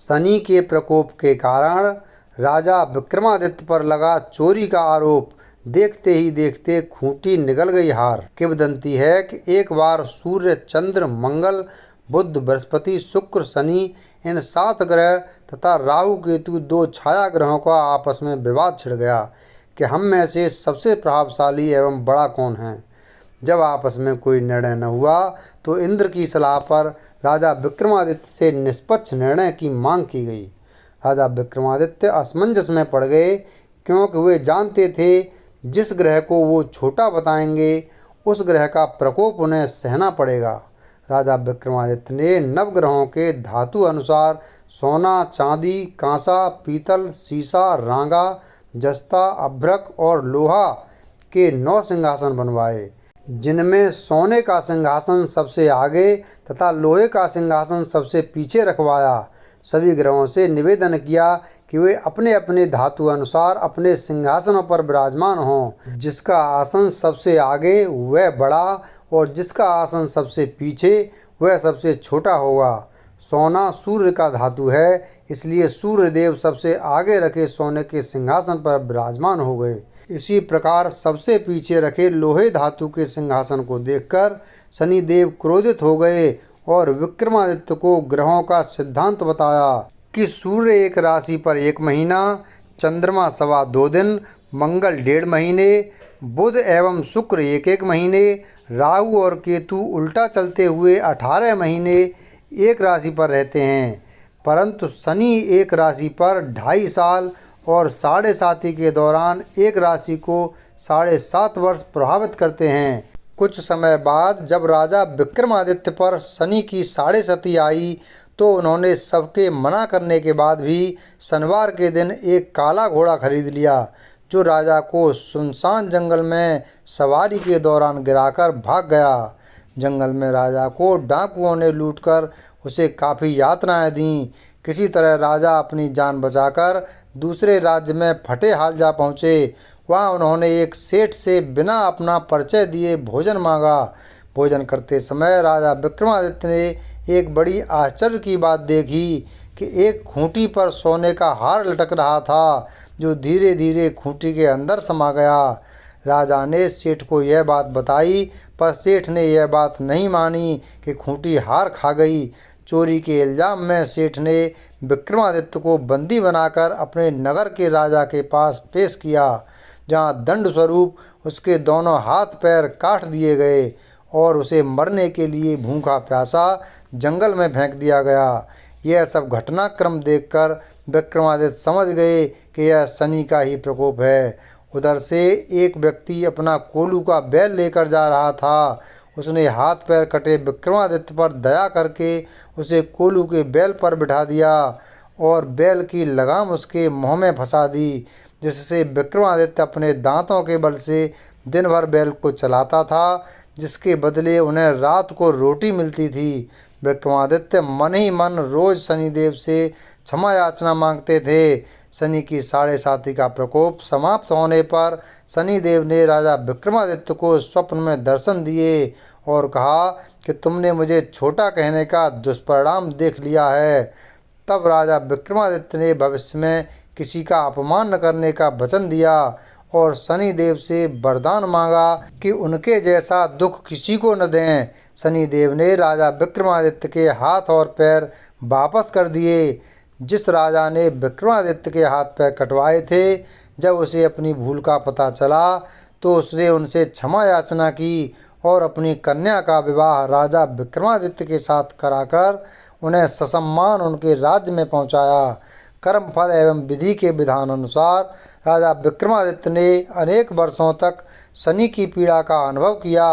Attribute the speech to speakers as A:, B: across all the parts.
A: शनि के प्रकोप के कारण राजा विक्रमादित्य पर लगा चोरी का आरोप। देखते ही देखते खूंटी निगल गई हार। किंवदंती है कि एक बार सूर्य, चंद्र, मंगल, बुध, बृहस्पति, शुक्र, शनि इन 7 ग्रह तथा राहु केतु 2 छाया ग्रहों का आपस में विवाद छिड़ गया कि हम में से सबसे प्रभावशाली एवं बड़ा कौन है। जब आपस में कोई निर्णय न हुआ तो इंद्र की सलाह पर राजा विक्रमादित्य से निष्पक्ष निर्णय की मांग की गई। राजा विक्रमादित्य असमंजस में पड़ गए, क्योंकि वे जानते थे जिस ग्रह को वो छोटा बताएंगे उस ग्रह का प्रकोप उन्हें सहना पड़ेगा। राजा विक्रमादित्य ने नवग्रहों के धातु अनुसार सोना, चांदी, कांसा, पीतल, सीसा, रांगा, जस्ता, अभ्रक और लोहा के 9 सिंहासन बनवाए, जिनमें सोने का सिंहासन सबसे आगे तथा लोहे का सिंहासन सबसे पीछे रखवाया। सभी ग्रहों से निवेदन किया कि वे अपने अपने धातु अनुसार अपने सिंहासनों पर विराजमान हों। जिसका आसन सबसे आगे वह बड़ा और जिसका आसन सबसे पीछे वह सबसे छोटा होगा। सोना सूर्य का धातु है, इसलिए सूर्यदेव सबसे आगे रखे सोने के सिंहासन पर विराजमान हो गए। इसी प्रकार सबसे पीछे रखे लोहे धातु के सिंहासन को देखकर शनिदेव क्रोधित हो गए और विक्रमादित्य को ग्रहों का सिद्धांत बताया कि सूर्य एक राशि पर 1 महीना, चंद्रमा 2.25 दिन, मंगल 1.5 महीने, बुध एवं शुक्र 1-1 महीने, राहु और केतु उल्टा चलते हुए 18 महीने एक राशि पर रहते हैं, परंतु शनि एक राशि पर 2.5 साल और 7.5 के दौरान एक राशि को 7.5 वर्ष प्रभावित करते हैं। कुछ समय बाद जब राजा विक्रमादित्य पर शनि की 7.5 आई तो उन्होंने सबके मना करने के बाद भी शनिवार के दिन एक काला घोड़ा खरीद लिया, जो राजा को सुनसान जंगल में सवारी के दौरान गिराकर भाग गया। जंगल में राजा को डाकुओं ने लूटकर उसे काफ़ी यातनाएं दीं। किसी तरह राजा अपनी जान बचाकर दूसरे राज्य में फटे हाल जा पहुँचे। वहाँ उन्होंने एक सेठ से बिना अपना परिचय दिए भोजन मांगा। भोजन करते समय राजा विक्रमादित्य ने एक बड़ी आश्चर्य की बात देखी कि एक खूंटी पर सोने का हार लटक रहा था, जो धीरे धीरे खूंटी के अंदर समा गया। राजा ने सेठ को यह बात बताई, पर सेठ ने यह बात नहीं मानी कि खूंटी हार खा गई। चोरी के इल्ज़ाम में सेठ ने विक्रमादित्य को बंदी बनाकर अपने नगर के राजा के पास पेश किया, जहाँ दंड स्वरूप उसके दोनों हाथ पैर काट दिए गए और उसे मरने के लिए भूखा प्यासा जंगल में फेंक दिया गया। यह सब घटनाक्रम देखकर विक्रमादित्य समझ गए कि यह शनि का ही प्रकोप है। उधर से एक व्यक्ति अपना कोलू का बैल लेकर जा रहा था। उसने हाथ पैर कटे विक्रमादित्य पर दया करके उसे कोलू के बैल पर बिठा दिया और बैल की लगाम उसके मुँह में फंसा दी, जिससे विक्रमादित्य अपने दांतों के बल से दिन भर बैल को चलाता था, जिसके बदले उन्हें रात को रोटी मिलती थी। विक्रमादित्य मन ही मन रोज शनिदेव से क्षमा याचना मांगते थे। शनि की 7.5 का प्रकोप समाप्त होने पर शनिदेव ने राजा विक्रमादित्य को स्वप्न में दर्शन दिए और कहा कि तुमने मुझे छोटा कहने का दुष्परिणाम देख लिया है। तब राजा विक्रमादित्य ने भविष्य में किसी का अपमान न करने का वचन दिया और शनिदेव से वरदान मांगा कि उनके जैसा दुख किसी को न दें। शनिदेव ने राजा विक्रमादित्य के हाथ और पैर वापस कर दिए। जिस राजा ने विक्रमादित्य के हाथ पैर कटवाए थे, जब उसे अपनी भूल का पता चला तो उसने उनसे क्षमा याचना की और अपनी कन्या का विवाह राजा विक्रमादित्य के साथ कराकर उन्हें ससम्मान उनके राज्य में पहुंचाया। कर्मफल एवं विधि के विधान अनुसार राजा विक्रमादित्य ने अनेक वर्षों तक शनि की पीड़ा का अनुभव किया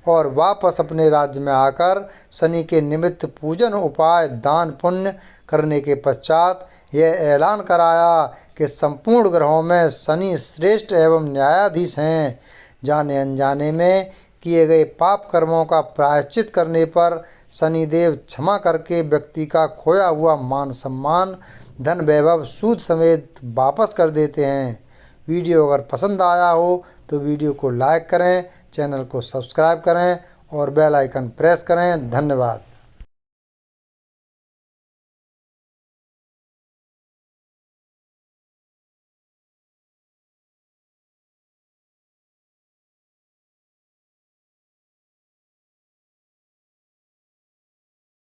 A: और वापस अपने राज्य में आकर शनि के निमित्त पूजन, उपाय, दान पुण्य करने के पश्चात यह ऐलान कराया कि संपूर्ण ग्रहों में शनि श्रेष्ठ एवं न्यायाधीश हैं। जाने अनजाने में किए गए पाप कर्मों का प्रायश्चित करने पर शनिदेव क्षमा करके व्यक्ति का खोया हुआ मान सम्मान, धन वैभव, सूद समेत वापस कर देते हैं। वीडियो अगर पसंद आया हो तो वीडियो को लाइक करें, चैनल को सब्सक्राइब करें और बेल आइकन प्रेस करें। धन्यवाद।